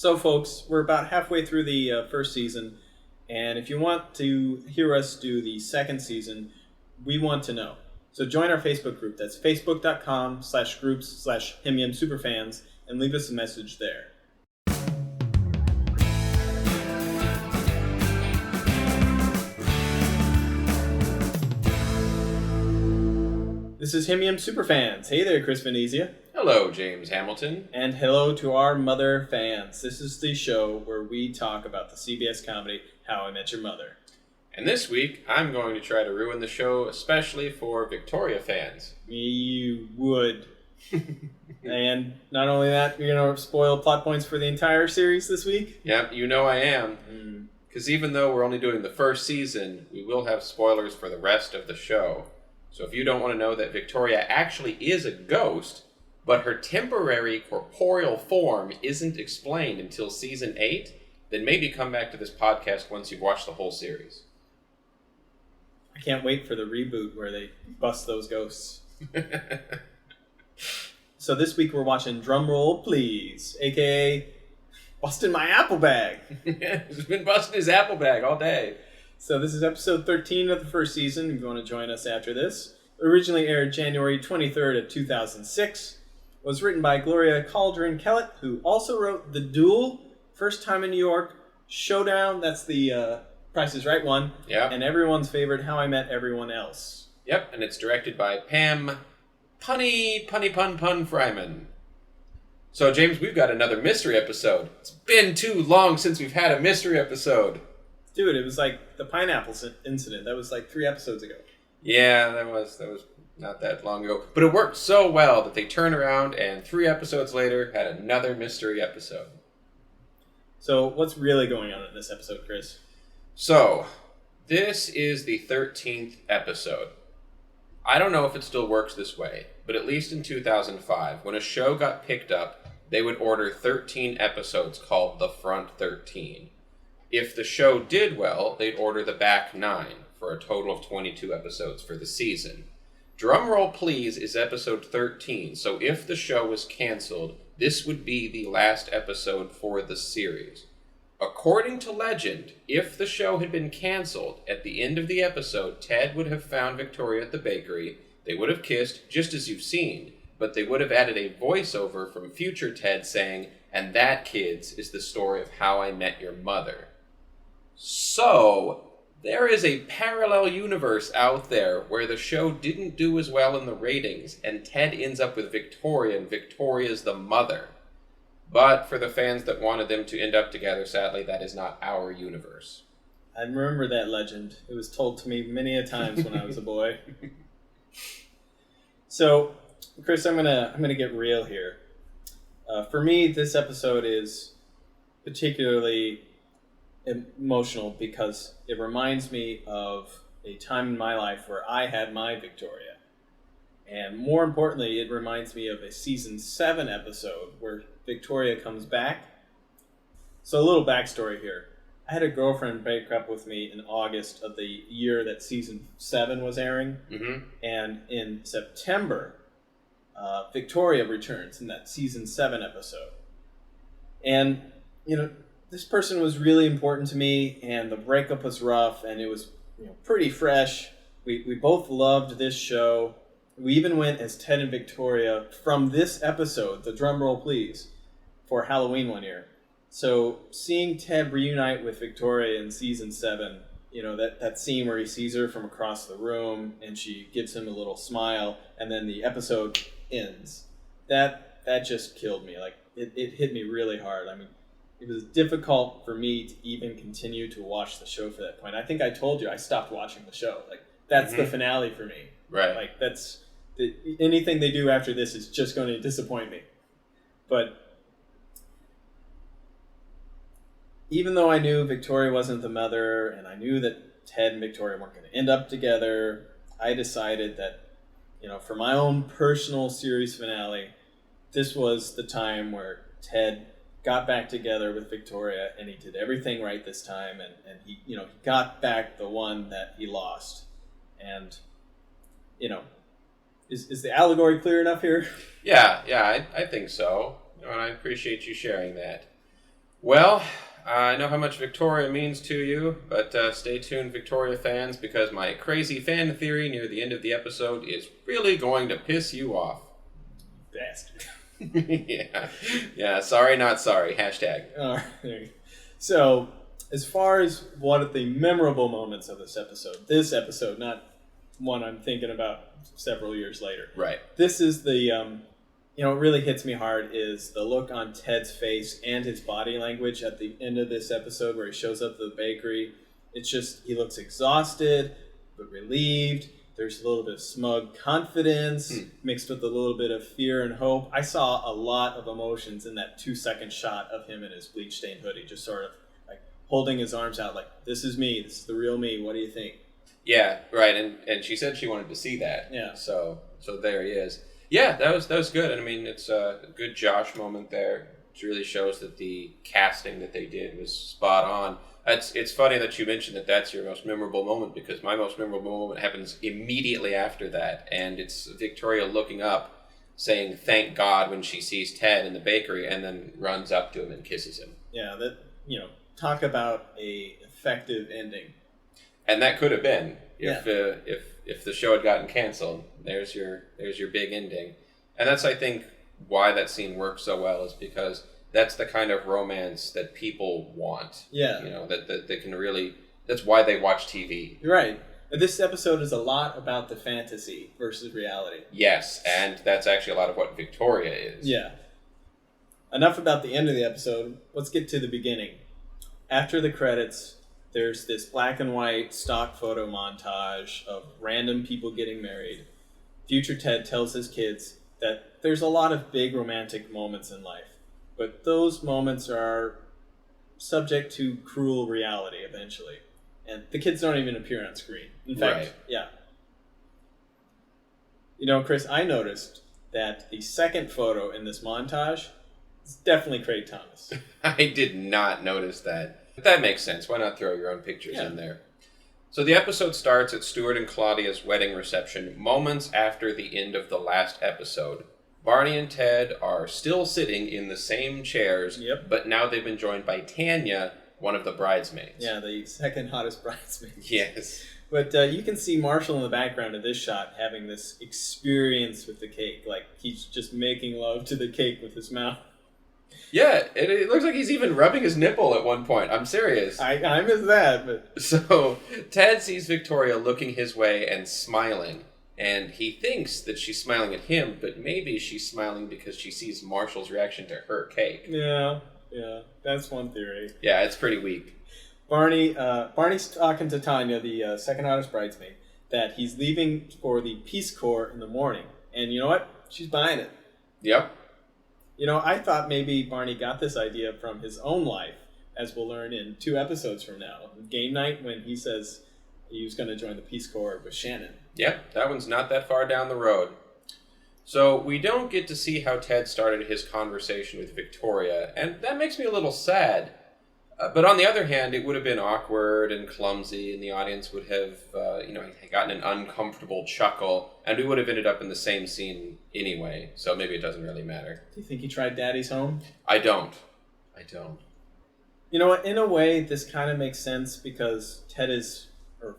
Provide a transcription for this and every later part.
So, folks, we're about halfway through the first season, and if you want to hear us do the second season, we want to know. So join our Facebook group. That's facebook.com/groups/HIMYM Superfans, and leave us a message there. This is HIMYM Superfans. Hey there, Chris Venezia. Hello, James Hamilton. And hello to our mother fans. This is the show where we talk about the CBS comedy How I Met Your Mother. And this week, I'm going to try to ruin the show, especially for Victoria fans. You would. And not only that, you're going to spoil plot points for the entire series this week? Yep, you know I am. Because even though we're only doing the first season, we will have spoilers for the rest of the show. So if you don't want to know that Victoria actually is a ghost, but her temporary corporeal form isn't explained until season 8, then maybe come back to this podcast once you've watched the whole series. I can't wait for the reboot where they bust those ghosts. So this week we're watching Drumroll Please, a.k.a. busting my apple bag. He's been busting his apple bag all day. So this is episode 13 of the first season, if you want to join us after this. Originally aired January 23rd of 2006. Was written by Gloria Caldron-Kellett, who also wrote The Duel, First Time in New York, Showdown, that's the Price is Right one, yep. And everyone's favorite, How I Met Everyone Else. Yep, and it's directed by Pam Punny Fryman. So, James, we've got another mystery episode. It's been too long since we've had a mystery episode. Dude, it was like the pineapple incident. That was like 3 episodes ago. Yeah, that was not that long ago. But it worked so well that they turned around and 3 episodes later had another mystery episode. So what's really going on in this episode, Chris? So, this is the 13th episode. I don't know if it still works this way, but at least in 2005, when a show got picked up, they would order 13 episodes called The Front 13. If the show did well, they'd order the back 9 for a total of 22 episodes for the season. Drumroll Please is episode 13, so if the show was canceled, this would be the last episode for the series. According to legend, if the show had been canceled, at the end of the episode, Ted would have found Victoria at the bakery, they would have kissed, just as you've seen, but they would have added a voiceover from future Ted saying, "And that, kids, is the story of how I met your mother." So, there is a parallel universe out there where the show didn't do as well in the ratings, and Ted ends up with Victoria, and Victoria's the mother. But for the fans that wanted them to end up together, sadly, that is not our universe. I remember that legend. It was told to me many a times when I was a boy. So, Chris, I'm gonna get real here. For me, this episode is particularly emotional because it reminds me of a time in my life where I had my Victoria. And more importantly, it reminds me of a season 7 episode where Victoria comes back. So a little backstory here. I had a girlfriend break up with me in August of the year that season 7 was airing. Mm-hmm. And in September, Victoria returns in that season 7 episode. And, this person was really important to me, and the breakup was rough, and it was pretty fresh. We both loved this show. We even went as Ted and Victoria from this episode, the Drumroll Please, for Halloween one year. So seeing Ted reunite with Victoria in season 7, that scene where he sees her from across the room and she gives him a little smile, and then the episode ends. That just killed me. Like it hit me really hard. I mean, it was difficult for me to even continue to watch the show for that point. I think I told you I stopped watching the show. Like that's the finale for me. Right. Like anything they do after this is just going to disappoint me. But even though I knew Victoria wasn't the mother, and I knew that Ted and Victoria weren't going to end up together, I decided that, for my own personal series finale, this was the time where Ted got back together with Victoria, and he did everything right this time, and he got back the one that he lost. And, is the allegory clear enough here? Yeah, I think so. And I appreciate you sharing that. Well, I know how much Victoria means to you, but stay tuned, Victoria fans, because my crazy fan theory near the end of the episode is really going to piss you off. Bastard. Yeah. Sorry, not sorry. Hashtag. All right, there you go. So, as far as one of the memorable moments of this episode, not one I'm thinking about several years later. Right. This is the, what really hits me hard is the look on Ted's face and his body language at the end of this episode where he shows up at the bakery. It's just, he looks exhausted, but relieved. There's a little bit of smug confidence mixed with a little bit of fear and hope. I saw a lot of emotions in that 2-second shot of him in his bleach-stained hoodie, just sort of like holding his arms out like, this is me, this is the real me, what do you think? Yeah, right, and she said she wanted to see that. Yeah. So there he is. Yeah, that was good. And I mean, it's a good Josh moment there. It really shows that the casting that they did was spot on. It's funny that you mentioned that that's your most memorable moment, because my most memorable moment happens immediately after that, and it's Victoria looking up, saying "thank God" when she sees Ted in the bakery, and then runs up to him and kisses him. Yeah, talk about a effective ending. And that could have been if the show had gotten canceled. There's your big ending, and that's, I think, why that scene works so well, is because that's the kind of romance that people want. Yeah. That they can really, that's why they watch TV. You're right. This episode is a lot about the fantasy versus reality. Yes, and that's actually a lot of what Victoria is. Yeah. Enough about the end of the episode. Let's get to the beginning. After the credits, there's this black and white stock photo montage of random people getting married. Future Ted tells his kids that there's a lot of big romantic moments in life, but those moments are subject to cruel reality eventually. And the kids don't even appear on screen. In fact, right. Yeah. Chris, I noticed that the second photo in this montage is definitely Craig Thomas. I did not notice that. But that makes sense. Why not throw your own pictures in there? So the episode starts at Stuart and Claudia's wedding reception, moments after the end of the last episode. Barney and Ted are still sitting in the same chairs, but now they've been joined by Tanya, one of the bridesmaids. Yeah, the second hottest bridesmaid. Yes. But you can see Marshall in the background of this shot having this experience with the cake. Like, he's just making love to the cake with his mouth. Yeah, it looks like he's even rubbing his nipple at one point. I'm serious. I missed that, but... So, Ted sees Victoria looking his way and smiling. And he thinks that she's smiling at him, but maybe she's smiling because she sees Marshall's reaction to her cake. Yeah, that's one theory. Yeah, it's pretty weak. Barney's talking to Tanya, the second hottest bridesmaid, that he's leaving for the Peace Corps in the morning. And you know what? She's buying it. Yep. I thought maybe Barney got this idea from his own life, as we'll learn in 2 episodes from now. Game night, when he says he was going to join the Peace Corps with Shannon. Yep, that one's not that far down the road. So we don't get to see how Ted started his conversation with Victoria, and that makes me a little sad. But on the other hand, it would have been awkward and clumsy, and the audience would have, gotten an uncomfortable chuckle, and we would have ended up in the same scene anyway, so maybe it doesn't really matter. Do you think he tried Daddy's Home? I don't. You know what? In a way, this kind of makes sense, because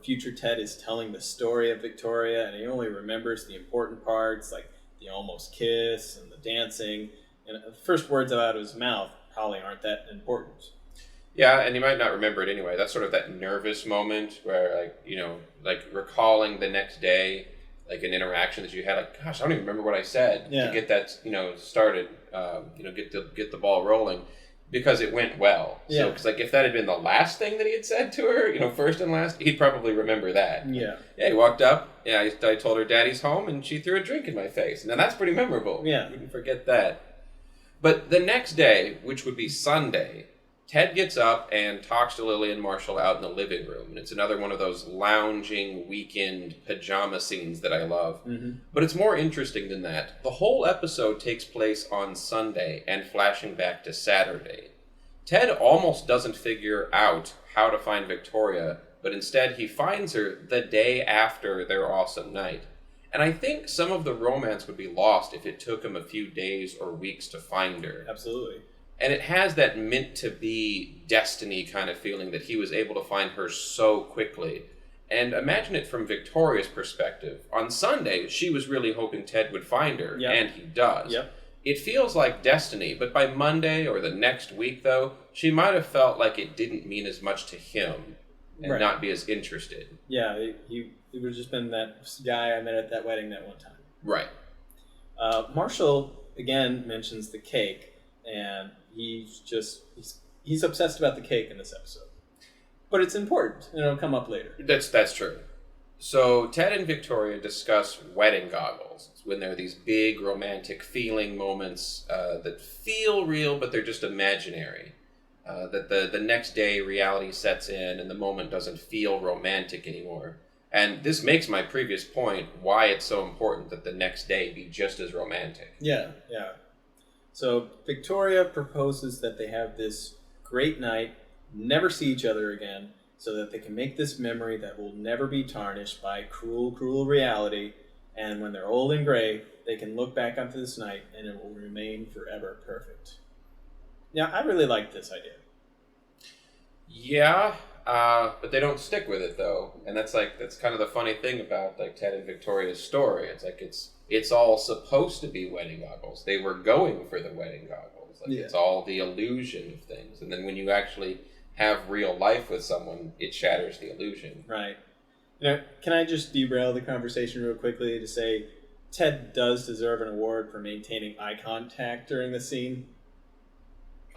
future Ted is telling the story of Victoria, and he only remembers the important parts, like the almost kiss and the dancing, and the first words out of his mouth probably aren't that important. Yeah, and you might not remember it anyway. That's sort of that nervous moment where, recalling the next day, like an interaction that you had, like, gosh, I don't even remember what I said to get that, started, get the ball rolling, because it went well. Yeah. So, because, if that had been the last thing that he had said to her, first and last, he'd probably remember that. Yeah. Yeah, he walked up, I told her Daddy's home, and she threw a drink in my face. Now, that's pretty memorable. Yeah. Wouldn't forget that. But the next day, which would be Sunday, Ted gets up and talks to Lily and Marshall out in the living room. And it's another one of those lounging weekend pajama scenes that I love. Mm-hmm. But it's more interesting than that. The whole episode takes place on Sunday and flashing back to Saturday. Ted almost doesn't figure out how to find Victoria, but instead he finds her the day after their awesome night. And I think some of the romance would be lost if it took him a few days or weeks to find her. Absolutely. And it has that meant-to-be destiny kind of feeling that he was able to find her so quickly. And imagine it from Victoria's perspective. On Sunday, she was really hoping Ted would find her, and he does. Yep. It feels like destiny, but by Monday or the next week, though, she might have felt like it didn't mean as much to him and not be as interested. Yeah, he would have just been that guy I met at that wedding that one time. Right. Marshall, again, mentions the cake, and he's obsessed about the cake in this episode. But it's important, and it'll come up later. That's true. So Ted and Victoria discuss wedding goggles. It's when there are these big romantic feeling moments that feel real, but they're just imaginary. That the next day reality sets in and the moment doesn't feel romantic anymore. And this makes my previous point why it's so important that the next day be just as romantic. Yeah. So Victoria proposes that they have this great night, never see each other again, so that they can make this memory that will never be tarnished by cruel, cruel reality. And when they're old and gray, they can look back onto this night and it will remain forever perfect. Yeah, I really like this idea. Yeah, but they don't stick with it though, and that's kind of the funny thing about Ted and Victoria's story. It's all supposed to be wedding goggles. They were going for the wedding goggles. It's all the illusion of things, and then when you actually have real life with someone, it shatters the illusion. Right. Can I just derail the conversation real quickly to say Ted does deserve an award for maintaining eye contact during the scene?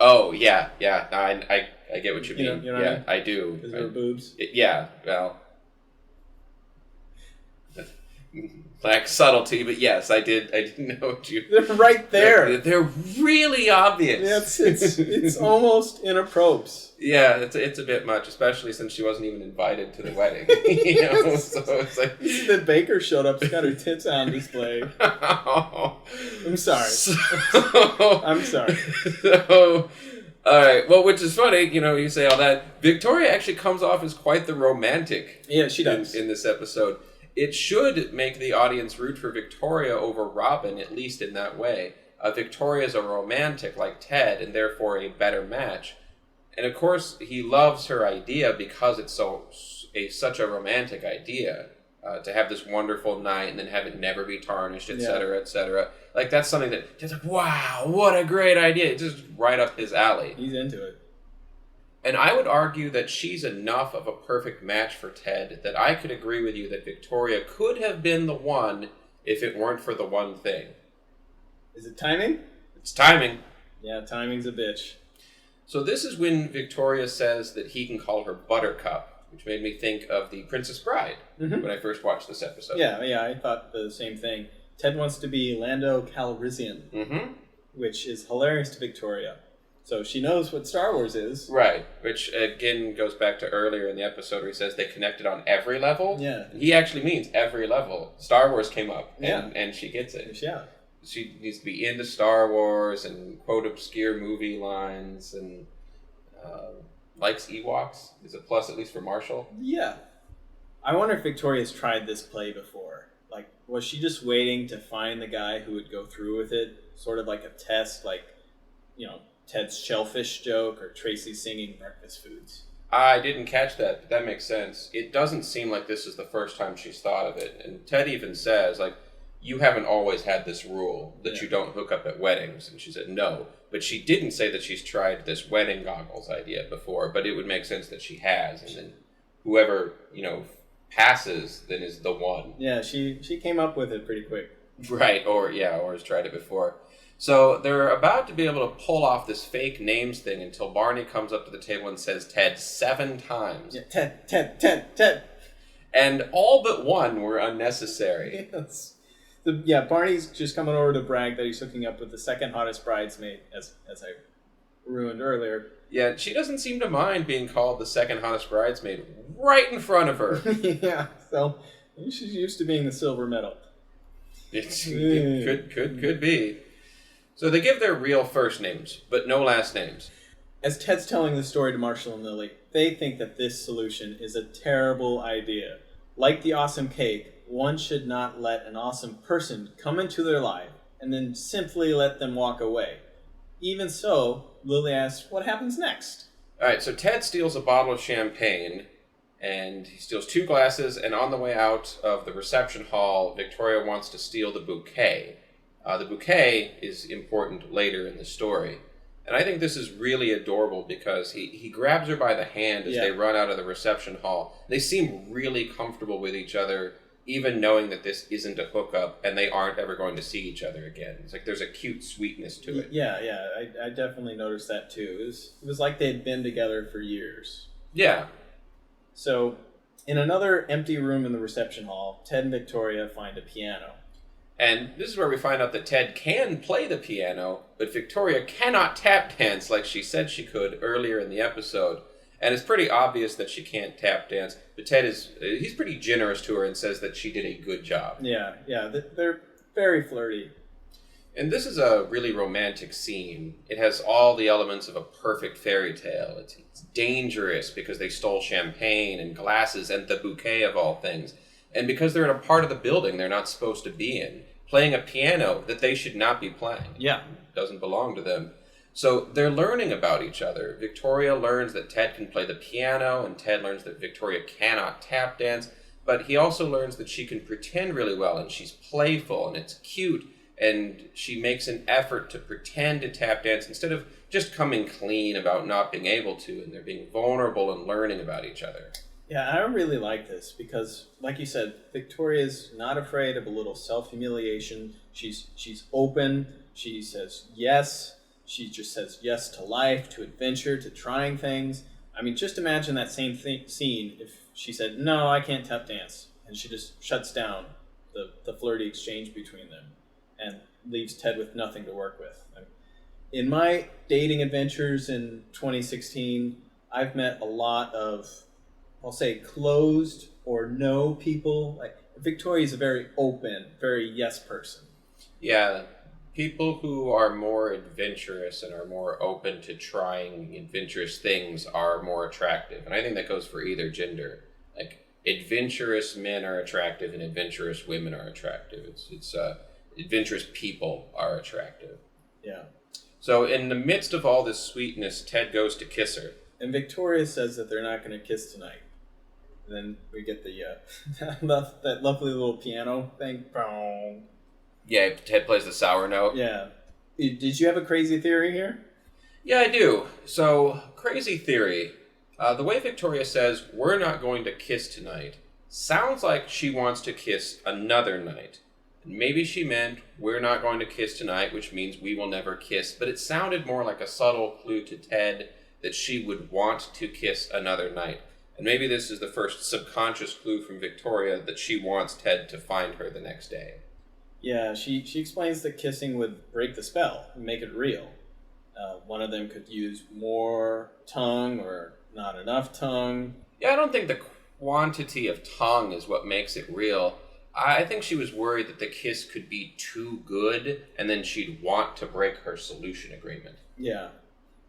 Oh, yeah. No, I get what you mean. You know what I mean? I do. Because of her boobs? Well, lack subtlety, but yes, I did know what you... They're right there. They're really obvious. Yeah, it's almost inappropriate. Yeah, it's a bit much, especially since she wasn't even invited to the wedding. So it's like... The baker showed up, she's got her tits on display. I'm sorry. I'm sorry. So, all right, well, which is funny, you say all that. Victoria actually comes off as quite the romantic. Yeah, she does. In this episode. It should make the audience root for Victoria over Robin, at least in that way. Victoria's a romantic like Ted, and therefore a better match. And of course, he loves her idea because it's such a romantic idea. To have this wonderful night and then have it never be tarnished, etc., etc. That's something that Ted's like, wow, what a great idea. It's just right up his alley. He's into it. And I would argue that she's enough of a perfect match for Ted that I could agree with you that Victoria could have been the one if it weren't for the one thing. Is it timing? It's timing. Yeah, timing's a bitch. So this is when Victoria says that he can call her Buttercup, which made me think of the Princess Bride when I first watched this episode. Yeah, I thought the same thing. Ted wants to be Lando Calrissian, which is hilarious to Victoria. So she knows what Star Wars is. Right, which again goes back to earlier in the episode where he says they connected on every level. Yeah. He actually means every level. Star Wars came up, and she gets it. Yeah. She needs to be into Star Wars and quote obscure movie lines and likes Ewoks. Is a plus, at least for Marshall. Yeah. I wonder if Victoria's tried this play before. Was she just waiting to find the guy who would go through with it? Sort of like a test, Ted's shellfish joke or Tracy singing breakfast foods. I didn't catch that, but that makes sense. It doesn't seem like this is the first time she's thought of it. And Ted even says, you haven't always had this rule that you don't hook up at weddings. And she said no. But she didn't say that she's tried this wedding goggles idea before, but it would make sense that she has. And then whoever, passes then is the one. Yeah, she came up with it pretty quick. Right, or has tried it before. So they're about to be able to pull off this fake names thing until Barney comes up to the table and says Ted 7 times. Yeah, Ted. And all but one were unnecessary. Yes. Barney's just coming over to brag that he's hooking up with the second hottest bridesmaid, as I ruined earlier. Yeah, she doesn't seem to mind being called the second hottest bridesmaid right in front of her. Yeah, so she's used to being the silver medal. It could be. So they give their real first names, but no last names. As Ted's telling the story to Marshall and Lily, they think that this solution is a terrible idea. Like the awesome cake, one should not let an awesome person come into their life and then simply let them walk away. Even so, Lily asks, what happens next? All right, so Ted steals a bottle of champagne, and he steals 2 glasses, and on the way out of the reception hall, Victoria wants to steal the bouquet. The bouquet is important later in the story. And I think this is really adorable because he grabs her by the hand as they run out of the reception hall. They seem really comfortable with each other, even knowing that this isn't a hookup and they aren't ever going to see each other again. It's like there's a cute sweetness to it. Yeah, I definitely noticed that too. It was like they'd been together for years. Yeah. So, in another empty room in the reception hall, Ted and Victoria find a piano. And this is where we find out that Ted can play the piano, but Victoria cannot tap dance like she said she could earlier in the episode. And it's pretty obvious that she can't tap dance, but he's pretty generous to her and says that she did a good job. Yeah, they're very flirty. And this is a really romantic scene. It has all the elements of a perfect fairy tale. It's dangerous because they stole champagne and glasses and the bouquet of all things. And because they're in a part of the building they're not supposed to be in, playing a piano that they should not be playing. Yeah. It doesn't belong to them. So they're learning about each other. Victoria learns that Ted can play the piano, and Ted learns that Victoria cannot tap dance, but he also learns that she can pretend really well, and she's playful, and it's cute, and she makes an effort to pretend to tap dance instead of just coming clean about not being able to, and they're being vulnerable and learning about each other. Yeah, I really like this because, like you said, Victoria's not afraid of a little self-humiliation. She's open. She says yes. She just says yes to life, to adventure, to trying things. I mean, just imagine that same scene if she said, no, I can't tap dance. And she just shuts down the flirty exchange between them and leaves Ted with nothing to work with. In my dating adventures in 2016, I've met a lot of, I'll say, closed or no people. Like Victoria's a very open, very yes person. Yeah, people who are more adventurous and are more open to trying adventurous things are more attractive. And I think that goes for either gender. Like, adventurous men are attractive and adventurous women are attractive. It's adventurous people are attractive. Yeah. So in the midst of all this sweetness, Ted goes to kiss her. And Victoria says that they're not going to kiss tonight. And then we get the that lovely little piano thing. Yeah, Ted plays the sour note. Yeah. Did you have a crazy theory here? Yeah, I do. So, crazy theory. The way Victoria says, we're not going to kiss tonight, sounds like she wants to kiss another night. And maybe she meant, we're not going to kiss tonight, which means we will never kiss. But it sounded more like a subtle clue to Ted that she would want to kiss another night. And maybe this is the first subconscious clue from Victoria that she wants Ted to find her the next day. Yeah, she explains that kissing would break the spell and make it real. One of them could use more tongue or not enough tongue. Yeah, I don't think the quantity of tongue is what makes it real. I think she was worried that the kiss could be too good, and then she'd want to break her solution agreement. Yeah.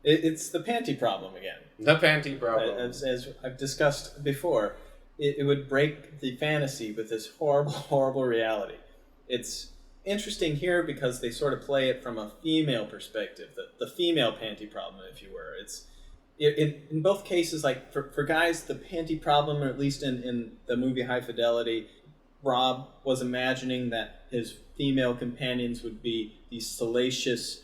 It's the panty problem again. The panty problem. As I've discussed before, it would break the fantasy with this horrible, horrible reality. It's interesting here because they sort of play it from a female perspective, the female panty problem, if you were. It's in both cases, like for guys, the panty problem, or at least in the movie High Fidelity, Rob was imagining that his female companions would be these salacious,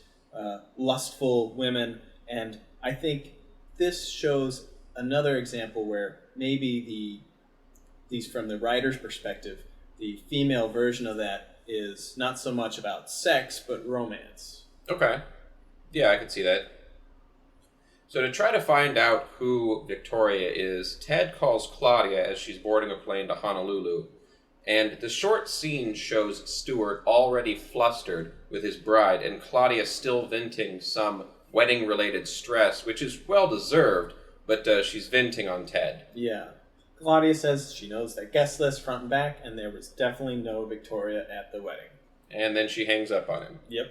lustful women, and I think this shows another example where maybe at least from the writer's perspective, the female version of that is not so much about sex, but romance. Okay. Yeah, I can see that. So to try to find out who Victoria is, Ted calls Claudia as she's boarding a plane to Honolulu. And the short scene shows Stuart already flustered with his bride, and Claudia still venting some wedding-related stress, which is well-deserved, but she's venting on Ted. Yeah. Claudia says she knows that guest list front and back, and there was definitely no Victoria at the wedding. And then she hangs up on him. Yep.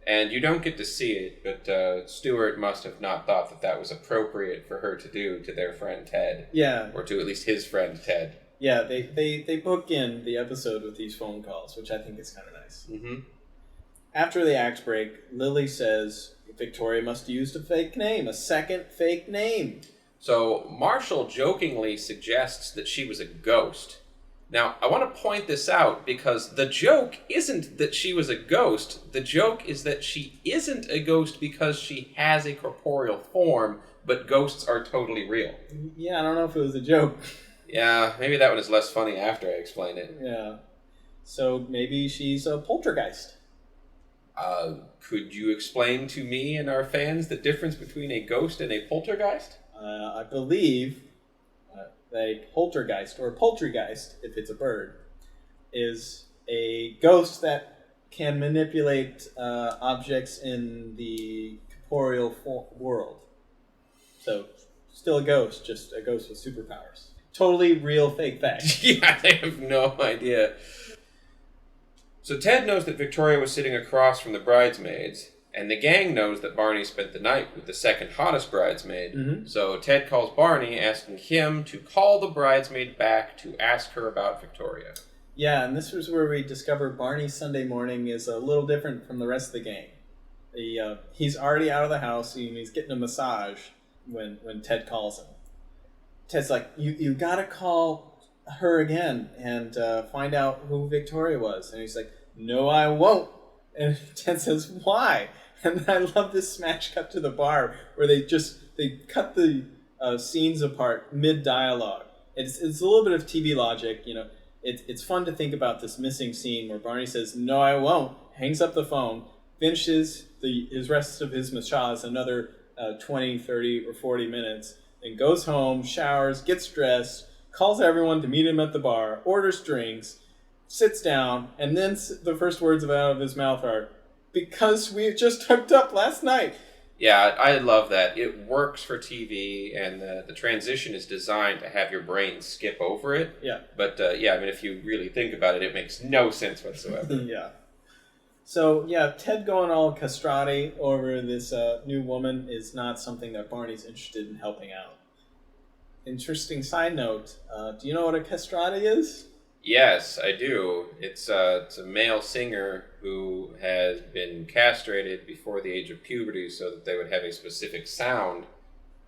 And you don't get to see it, but Stuart must have not thought that that was appropriate for her to do to their friend Ted. Yeah. Or to at least his friend Ted. Yeah, they book in the episode with these phone calls, which I think is kind of nice. Mm-hmm. After the act break, Lily says, Victoria must have used a fake name, a second fake name. So Marshal jokingly suggests that she was a ghost. Now, I want to point this out because the joke isn't that she was a ghost. The joke is that she isn't a ghost because she has a corporeal form, but ghosts are totally real. Yeah, I don't know if it was a joke. Yeah, maybe that one is less funny after I explain it. Yeah. So maybe she's a poltergeist. Could you explain to me and our fans the difference between a ghost and a poltergeist? I believe a poltergeist, or poltergeist, if it's a bird, is a ghost that can manipulate objects in the corporeal world. So, still a ghost, just a ghost with superpowers. Totally real fake fact. Yeah, I have no idea. So Ted knows that Victoria was sitting across from the bridesmaids, and the gang knows that Barney spent the night with the second hottest bridesmaid. Mm-hmm. So Ted calls Barney, asking him to call the bridesmaid back to ask her about Victoria. Yeah, and this was where we discover Barney's Sunday morning is a little different from the rest of the gang. He's already out of the house, and he's getting a massage when Ted calls him. Ted's like, you gotta call her again and find out who Victoria was. And he's like, no, I won't. And Ted says, why? And I love this smash cut to the bar where they cut the scenes apart mid-dialogue. It's a little bit of TV logic, you know. It's fun to think about this missing scene where Barney says, no, I won't, hangs up the phone, finishes his rest of his massage, another 20, 30, or 40 minutes, and goes home, showers, gets dressed, calls everyone to meet him at the bar, orders drinks, sits down, and then the first words out of his mouth are, because we just hooked up last night. Yeah, I love that. It works for TV, and the transition is designed to have your brain skip over it. Yeah. But, yeah, I mean, if you really think about it, it makes no sense whatsoever. Yeah. So, yeah, Ted going all castrati over this new woman is not something that Barney's interested in helping out. Interesting side note, do you know what a castrati is? Yes, I do. It's a male singer who has been castrated before the age of puberty so that they would have a specific sound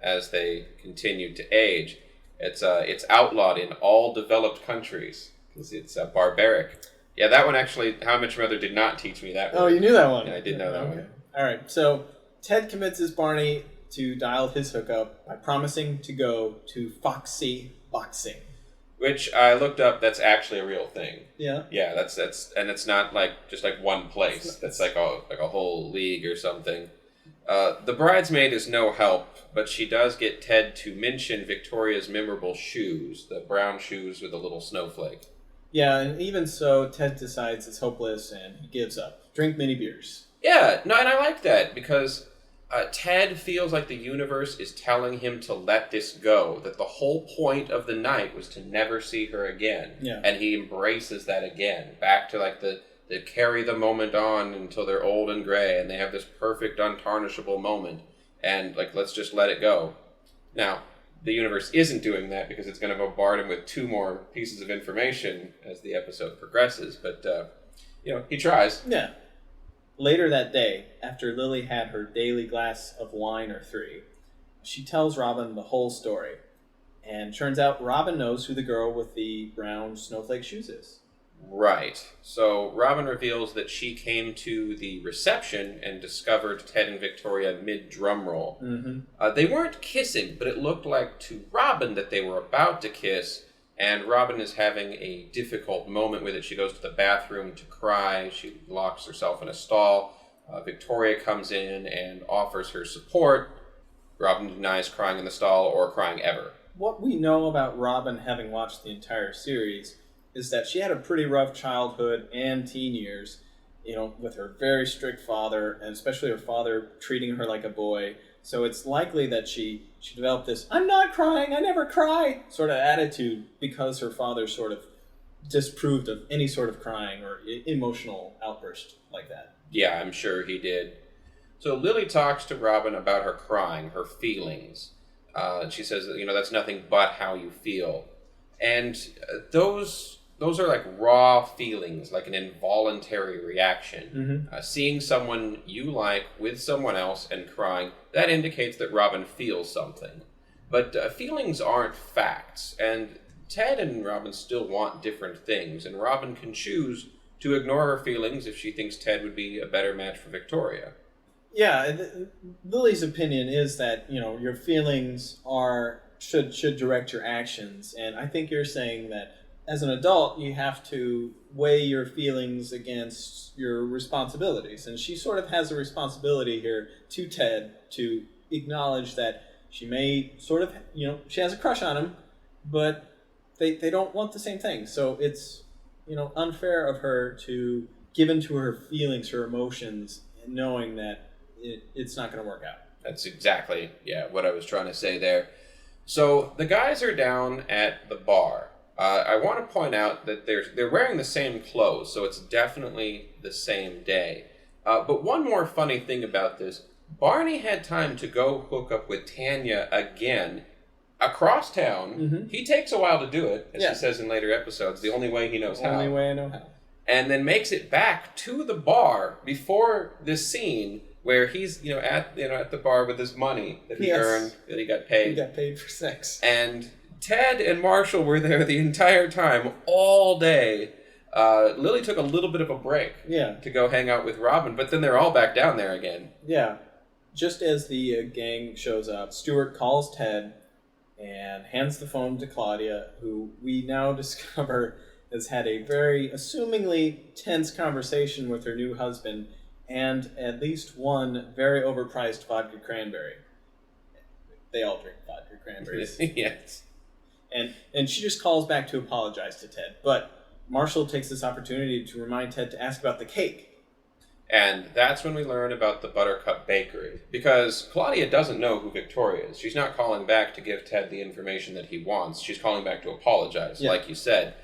as they continued to age. It's outlawed in all developed countries because it's barbaric. Yeah, that one actually, How I Met Your Mother did not teach me that one. Oh, you knew that one? Yeah, I did know that one. All right, so Ted convinces Barney to dial his hookup by promising to go to Foxy Boxing. Which I looked up, that's actually a real thing. Yeah? Yeah, that's and it's not just one place. That's like a whole league or something. The bridesmaid is no help, but she does get Ted to mention Victoria's memorable shoes, the brown shoes with a little snowflake. Yeah, and even so, Ted decides it's hopeless and he gives up. Drink many beers. Yeah, no, and I like that because Ted feels like the universe is telling him to let this go, that the whole point of the night was to never see her again. Yeah. And he embraces that again, back to like the carry the moment on until they're old and gray and they have this perfect, untarnishable moment. And like, let's just let it go. Now, the universe isn't doing that because it's going to bombard him with 2 more pieces of information as the episode progresses. But, he tries. Yeah. Later that day, after Lily had her daily glass of wine or 3, she tells Robin the whole story. And turns out Robin knows who the girl with the brown snowflake shoes is. Right. So Robin reveals that she came to the reception and discovered Ted and Victoria mid-drumroll. Mm-hmm. They weren't kissing, but it looked like to Robin that they were about to kiss, and Robin is having a difficult moment with it. She goes to the bathroom to cry. She locks herself in a stall. Victoria comes in and offers her support. Robin denies crying in the stall or crying ever. What we know about Robin, having watched the entire series, is that she had a pretty rough childhood and teen years, with her very strict father, and especially her father treating her like a boy. So it's likely that she developed this, I'm not crying, I never cry, sort of attitude because her father sort of disapproved of any sort of crying or emotional outburst like that. Yeah, I'm sure he did. So Lily talks to Robin about her crying, her feelings. She says, that's nothing but how you feel. And those those are like raw feelings, like an involuntary reaction. Seeing someone you like with someone else and crying, that indicates that Robin feels something. But feelings aren't facts, and Ted and Robin still want different things, and Robin can choose to ignore her feelings if she thinks Ted would be a better match for Victoria. Yeah, Lily's opinion is that, your feelings should direct your actions, and I think you're saying that as an adult, you have to weigh your feelings against your responsibilities, and she sort of has a responsibility here to Ted to acknowledge that she may sort of, she has a crush on him, but they don't want the same thing. So it's, unfair of her to give into her feelings, her emotions, knowing that it's not going to work out. That's exactly, what I was trying to say there. So the guys are down at the bar. I want to point out that they're wearing the same clothes, so it's definitely the same day. But one more funny thing about this, Barney had time to go hook up with Tanya again across town. He takes a while to do it, as he says in later episodes, the only way he knows how. Only way I know how. And then makes it back to the bar before this scene where he's, at the bar with his money that he earned, that he got paid. He got paid for sex. And Ted and Marshall were there the entire time, all day. Lily took a little bit of a break to go hang out with Robin, but then they're all back down there again. Yeah. Just as the gang shows up, Stuart calls Ted and hands the phone to Claudia, who we now discover has had a very assumingly tense conversation with her new husband and at least one very overpriced vodka cranberry. They all drink vodka cranberries. Yes. And she just calls back to apologize to Ted. But Marshall takes this opportunity to remind Ted to ask about the cake. And that's when we learn about the Buttercup Bakery. Because Claudia doesn't know who Victoria is. She's not calling back to give Ted the information that he wants. She's calling back to apologize, like you said.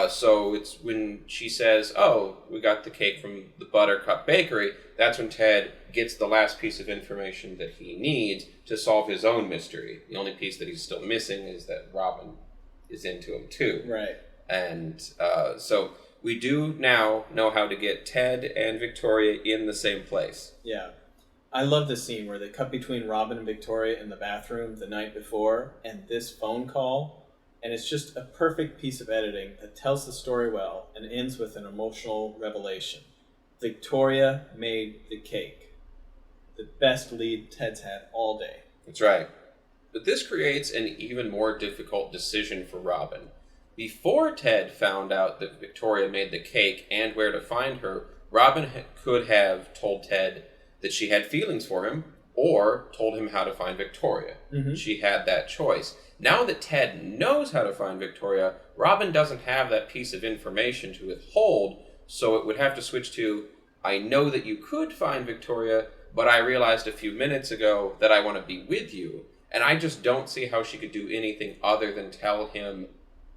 So it's when she says, we got the cake from the Buttercup Bakery, that's when Ted gets the last piece of information that he needs to solve his own mystery. The only piece that he's still missing is that Robin is into him too. Right. And so we do now know how to get Ted and Victoria in the same place. Yeah. I love the scene where they cut between Robin and Victoria in the bathroom the night before and this phone call. And it's just a perfect piece of editing that tells the story well and ends with an emotional revelation. Victoria made the cake. The best lead Ted's had all day. That's right. But this creates an even more difficult decision for Robin. Before Ted found out that Victoria made the cake and where to find her, Robin could have told Ted that she had feelings for him or told him how to find Victoria. She had that choice. Now that Ted knows how to find Victoria, Robin doesn't have that piece of information to withhold, so it would have to switch to, I know that you could find Victoria, but I realized a few minutes ago that I want to be with you. And I just don't see how she could do anything other than tell him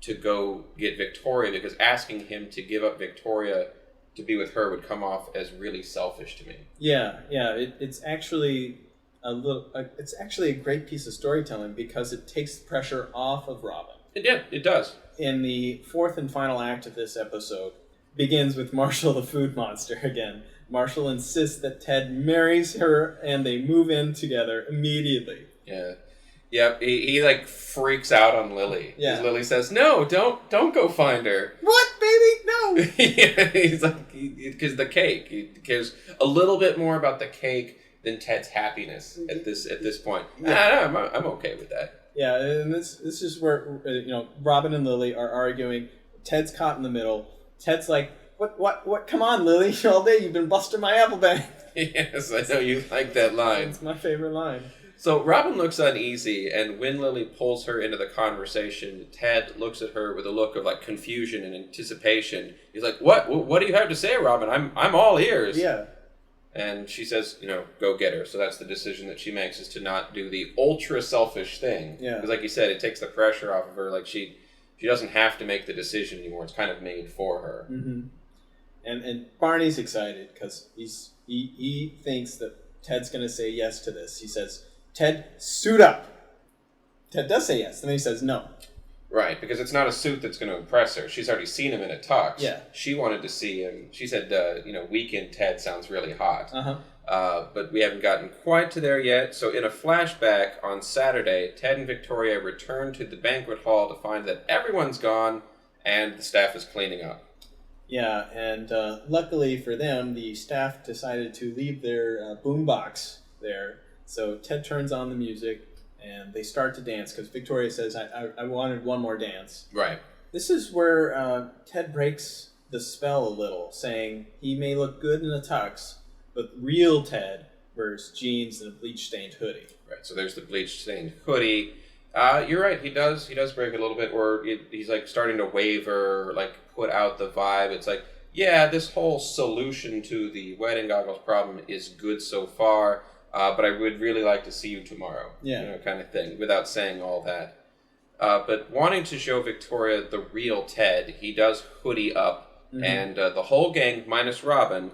to go get Victoria, because asking him to give up Victoria to be with her would come off as really selfish to me. Yeah. It's actually it's actually a great piece of storytelling because it takes the pressure off of Robin. It does. In the fourth and final act of this episode, begins with Marshall the food monster again. Marshall insists that Ted marries her and they move in together immediately. Yeah. Yep, he like freaks out on Lily. Yeah. Lily says, "No, don't go find her." What, baby? No. Yeah, he's like, because the cake. He cares a little bit more about the cake than Ted's happiness at this point. Yeah. I'm okay with that. Yeah, and this is where Robin and Lily are arguing. Ted's caught in the middle. Ted's like, "What? Come on, Lily! All day you've been busting my apple bag." Yes, I know you like that line. It's my favorite line. So Robin looks uneasy, and when Lily pulls her into the conversation, Ted looks at her with a look of like confusion and anticipation. He's like, "What? What do you have to say, Robin? I'm all ears." Yeah. And she says, go get her. So that's the decision that she makes, is to not do the ultra selfish thing. Yeah. Because like you said, it takes the pressure off of her. Like she doesn't have to make the decision anymore. It's kind of made for her. Mm-hmm. And Barney's excited because he thinks that Ted's going to say yes to this. He says, "Ted, suit up." Ted does say yes. And then he says no. Right, because it's not a suit that's going to impress her. She's already seen him in a tux. Yeah. She wanted to see him. She said, Weekend Ted sounds really hot. Uh-huh. But we haven't gotten quite to there yet. So in a flashback on Saturday, Ted and Victoria return to the banquet hall to find that everyone's gone and the staff is cleaning up. Yeah, and luckily for them, the staff decided to leave their boombox there. So Ted turns on the music, and they start to dance, because Victoria says, I wanted one more dance. Right. This is where Ted breaks the spell a little, saying he may look good in a tux, but real Ted wears jeans and a bleach-stained hoodie. Right, so there's the bleach-stained hoodie. You're right, he does break it a little bit, or he's like starting to waver, like put out the vibe. It's like, yeah, this whole solution to the wedding goggles problem is good so far, but I would really like to see you tomorrow. Yeah. Kind of thing, without saying all that. But wanting to show Victoria the real Ted, he does hoodie up, and the whole gang, minus Robin,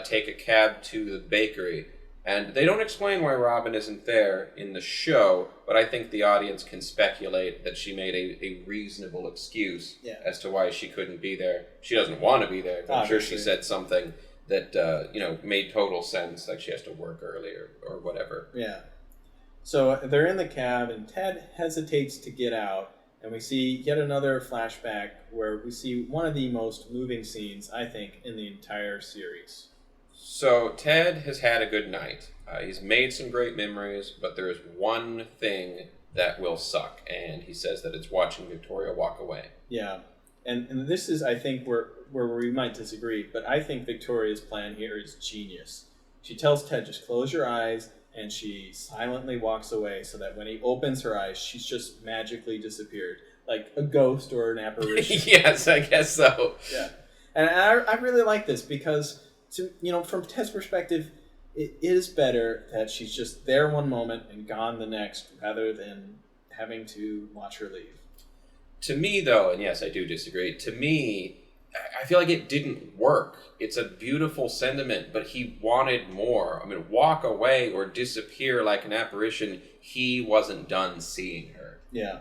take a cab to the bakery. And they don't explain why Robin isn't there in the show, but I think the audience can speculate that she made a reasonable excuse as to why she couldn't be there. She doesn't want to be there, but I'm sure she said something that made total sense, like she has to work early or whatever. Yeah. So they're in the cab, and Ted hesitates to get out, and we see yet another flashback where we see one of the most moving scenes, I think, in the entire series. So Ted has had a good night. He's made some great memories, but there is one thing that will suck, and he says that it's watching Victoria walk away. Yeah, and this is, I think, where we might disagree, but I think Victoria's plan here is genius. She tells Ted, just close your eyes, and she silently walks away so that when he opens her eyes, she's just magically disappeared, like a ghost or an apparition. Yes, I guess so. Yeah, and I really like this because, from Ted's perspective, it is better that she's just there one moment and gone the next, rather than having to watch her leave. To me, though, and yes, I do disagree, to me, I feel like it didn't work. It's a beautiful sentiment, but he wanted more. I mean, walk away or disappear like an apparition, he wasn't done seeing her. Yeah.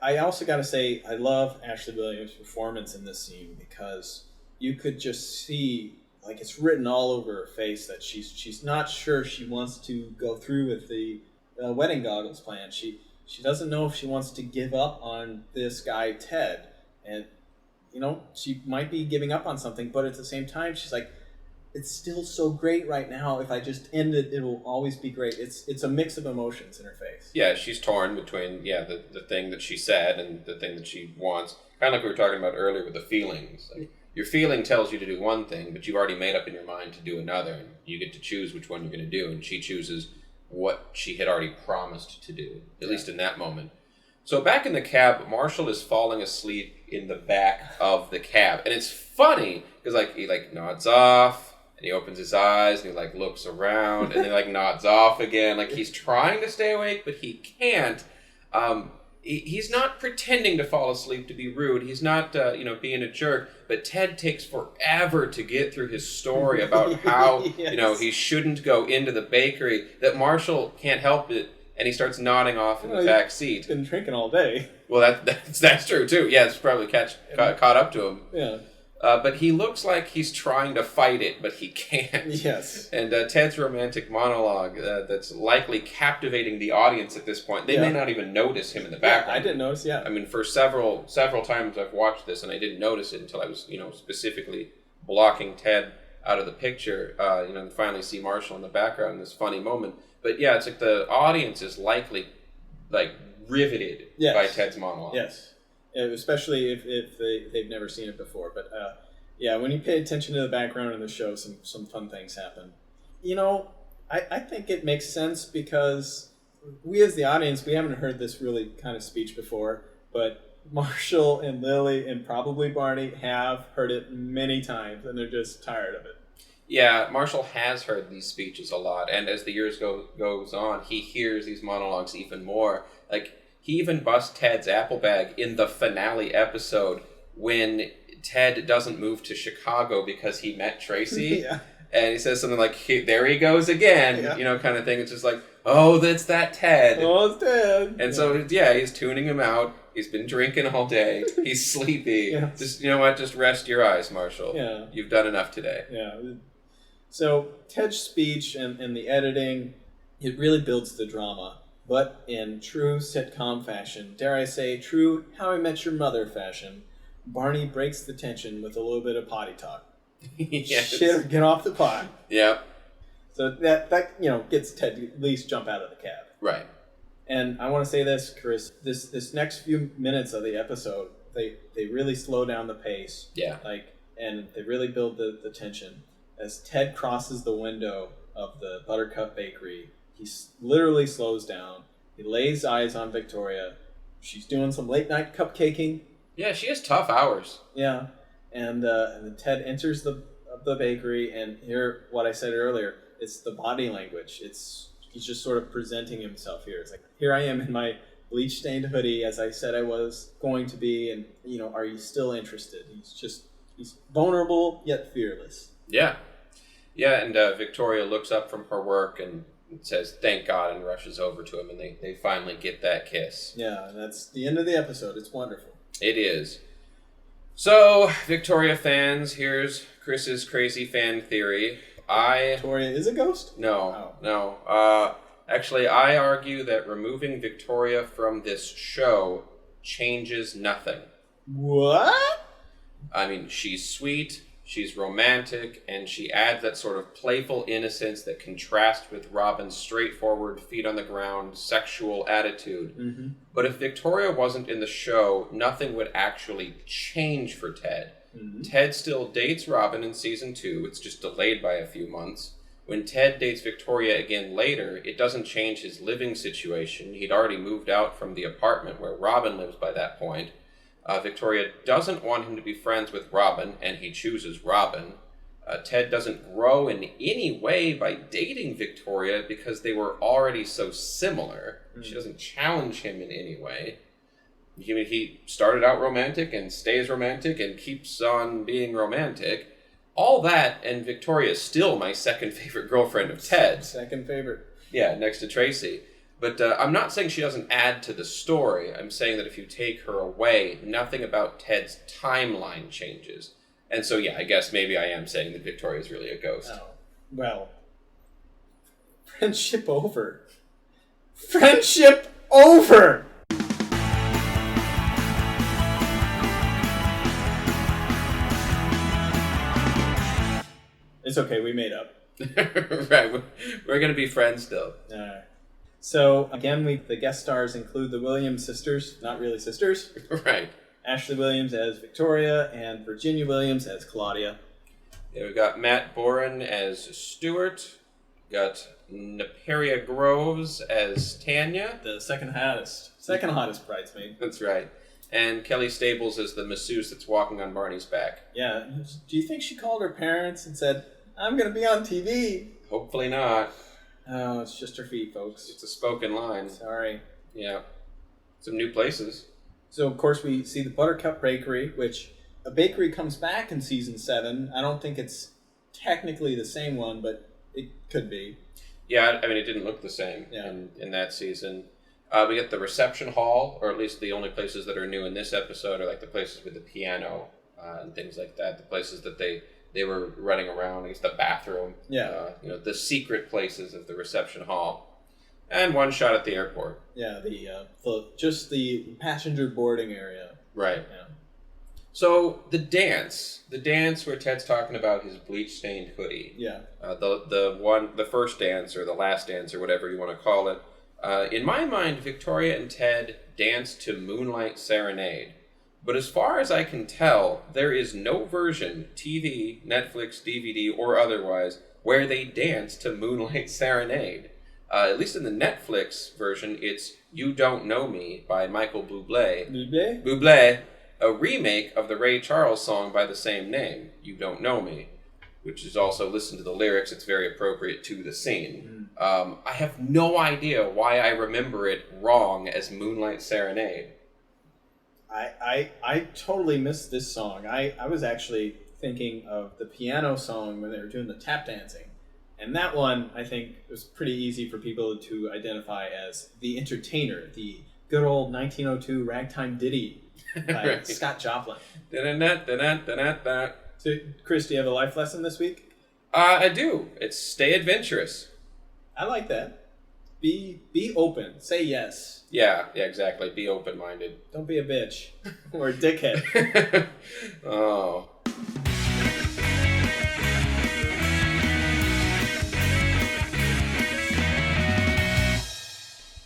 I also got to say, I love Ashley Williams' performance in this scene, because you could just see, like, it's written all over her face that she's not sure she wants to go through with the wedding goggles plan. She doesn't know if she wants to give up on this guy, Ted. And, she might be giving up on something, but at the same time, she's like, it's still so great right now. If I just end it, it will always be great. It's a mix of emotions in her face. Yeah, she's torn between, the thing that she said and the thing that she wants. Kind of like we were talking about earlier with the feelings. Like, your feeling tells you to do one thing, but you've already made up in your mind to do another, and you get to choose which one you're going to do, and she chooses what she had already promised to do, at least in that moment. So back in the cab, Marshall is falling asleep in the back of the cab, and it's funny, because he nods off, and he opens his eyes, and he looks around, and then nods off again, he's trying to stay awake, but he can't. He's not pretending to fall asleep to be rude. He's not, being a jerk. But Ted takes forever to get through his story about how, yes. He shouldn't go into the bakery. That Marshall can't help it, and he starts nodding off in the back seat. He's been drinking all day. Well, that's true too. Yeah, it's probably caught up to him. Yeah. But he looks like he's trying to fight it, but he can't. Yes. And Ted's romantic monologue that's likely captivating the audience at this point. They may not even notice him in the background. I didn't notice, I mean, for several times I've watched this, and I didn't notice it until I was, specifically blocking Ted out of the picture, and finally see Marshall in the background in this funny moment. But yeah, it's like the audience is likely, riveted by Ted's monologue. Yes. Especially if they've never seen it before. But when you pay attention to the background in the show, some fun things happen. I think it makes sense because we as the audience, we haven't heard this really kind of speech before, but Marshall and Lily and probably Barney have heard it many times, and they're just tired of it. Yeah, Marshall has heard these speeches a lot, and as the years goes on, he hears these monologues even more. He even busts Ted's apple bag in the finale episode when Ted doesn't move to Chicago because he met Tracy. Yeah. And he says something like, there he goes again, kind of thing. It's just like, oh, that's that Ted. Oh, it's Ted. And so, he's tuning him out. He's been drinking all day. He's sleepy. Yeah. Just, you know what? Just rest your eyes, Marshall. Yeah. You've done enough today. Yeah. So Ted's speech and the editing, it really builds the drama. But in true sitcom fashion, dare I say true How I Met Your Mother fashion, Barney breaks the tension with a little bit of potty talk. Yes. Shit, or get off the pot. Yep. So that gets Ted to at least jump out of the cab. Right. And I want to say this, Chris, this next few minutes of the episode, they really slow down the pace. Yeah. And they really build the tension. As Ted crosses the window of the Buttercup Bakery, he literally slows down. He lays eyes on Victoria. She's doing some late night cupcaking. Yeah, she has tough hours. Yeah. And then Ted enters the bakery, and here, what I said earlier, it's the body language. He's just sort of presenting himself here. It's like, here I am in my bleach-stained hoodie, as I said I was going to be, and, are you still interested? He's vulnerable, yet fearless. Yeah. Yeah, and Victoria looks up from her work and says, thank God, and rushes over to him, and they finally get that kiss. Yeah, and that's the end of the episode. It's wonderful. It is. So, Victoria fans, here's Chris's crazy fan theory. Victoria is a ghost? No. Actually, I argue that removing Victoria from this show changes nothing. What? I mean, she's sweet, she's romantic, and she adds that sort of playful innocence that contrasts with Robin's straightforward, feet-on-the-ground, sexual attitude. Mm-hmm. But if Victoria wasn't in the show, nothing would actually change for Ted. Mm-hmm. Ted still dates Robin in season 2. It's just delayed by a few months. When Ted dates Victoria again later, it doesn't change his living situation. He'd already moved out from the apartment where Robin lives by that point. Victoria doesn't want him to be friends with Robin, and he chooses Robin. Ted doesn't grow in any way by dating Victoria because they were already so similar. Mm. She doesn't challenge him in any way. He started out romantic and stays romantic and keeps on being romantic. All that, and Victoria is still my second favorite girlfriend of Ted's. Second favorite. Yeah, next to Tracy. But I'm not saying she doesn't add to the story. I'm saying that if you take her away, nothing about Ted's timeline changes. And so, yeah, I guess maybe I am saying that Victoria is really a ghost. Oh, well. Friendship over. Friendship over! It's okay, we made up. Right, we're going to be friends still. So, again, the guest stars include the Williams sisters, not really sisters. Right. Ashley Williams as Victoria and Virginia Williams as Claudia. Yeah, we've got Matt Boren as Stuart. Got Naperia Groves as Tanya. The second hottest bridesmaid. That's right. And Kelly Stables as the masseuse that's walking on Barney's back. Yeah. Do you think she called her parents and said, I'm going to be on TV? Hopefully not. Oh, it's just her feet, folks. It's a spoken line. Sorry. Yeah. Some new places. So, of course, we see the Buttercup Bakery, which a bakery comes back in season 7. I don't think it's technically the same one, but it could be. Yeah, I mean, it didn't look the same in that season. We get the reception hall, or at least the only places that are new in this episode are like the places with the piano and things like that. The places that they were running around. I guess the bathroom. Yeah. The secret places of the reception hall. And one shot at the airport. Yeah, just the passenger boarding area. Right. Yeah. So the dance where Ted's talking about his bleach-stained hoodie. Yeah. The first dance or the last dance or whatever you want to call it. In my mind, Victoria and Ted dance to Moonlight Serenade. But as far as I can tell, there is no version, TV, Netflix, DVD, or otherwise, where they dance to Moonlight Serenade. At least in the Netflix version, it's You Don't Know Me by Michael Bublé. Bublé, a remake of the Ray Charles song by the same name, You Don't Know Me, which is also, listen to the lyrics, it's very appropriate to the scene. I have no idea why I remember it wrong as Moonlight Serenade. I totally missed this song. I was actually thinking of the piano song when they were doing the tap dancing. And that one, I think, was pretty easy for people to identify as the entertainer, the good old 1902 ragtime ditty by Right. Scott Joplin. Da-da-da-da-da-da-da. So, Chris, do you have a life lesson this week? I do. It's stay adventurous. I like that. Be open. Say yes. Yeah, exactly. Be open-minded. Don't be a bitch or a dickhead. Oh.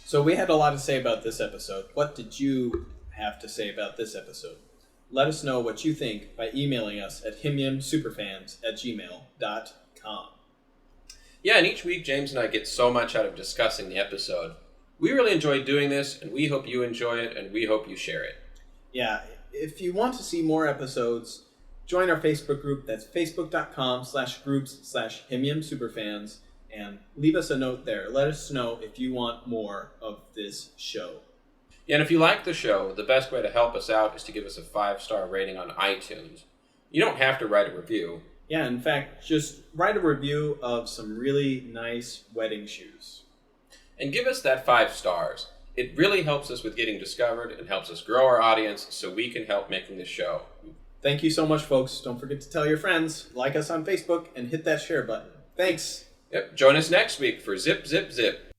So we had a lot to say about this episode. What did you have to say about this episode? Let us know what you think by emailing us at himymsuperfans@gmail.com. Yeah, and each week James and I get so much out of discussing the episode. We really enjoy doing this, and we hope you enjoy it, and we hope you share it. Yeah, if you want to see more episodes, join our Facebook group. That's facebook.com/groups/HIMYM Superfans, and leave us a note there. Let us know if you want more of this show. Yeah, and if you like the show, the best way to help us out is to give us a 5-star rating on iTunes. You don't have to write a review. Yeah, in fact, just write a review of some really nice wedding shoes. And give us that 5 stars. It really helps us with getting discovered and helps us grow our audience so we can help making this show. Thank you so much, folks. Don't forget to tell your friends, like us on Facebook, and hit that share button. Thanks. Yep. Join us next week for Zip, Zip, Zip.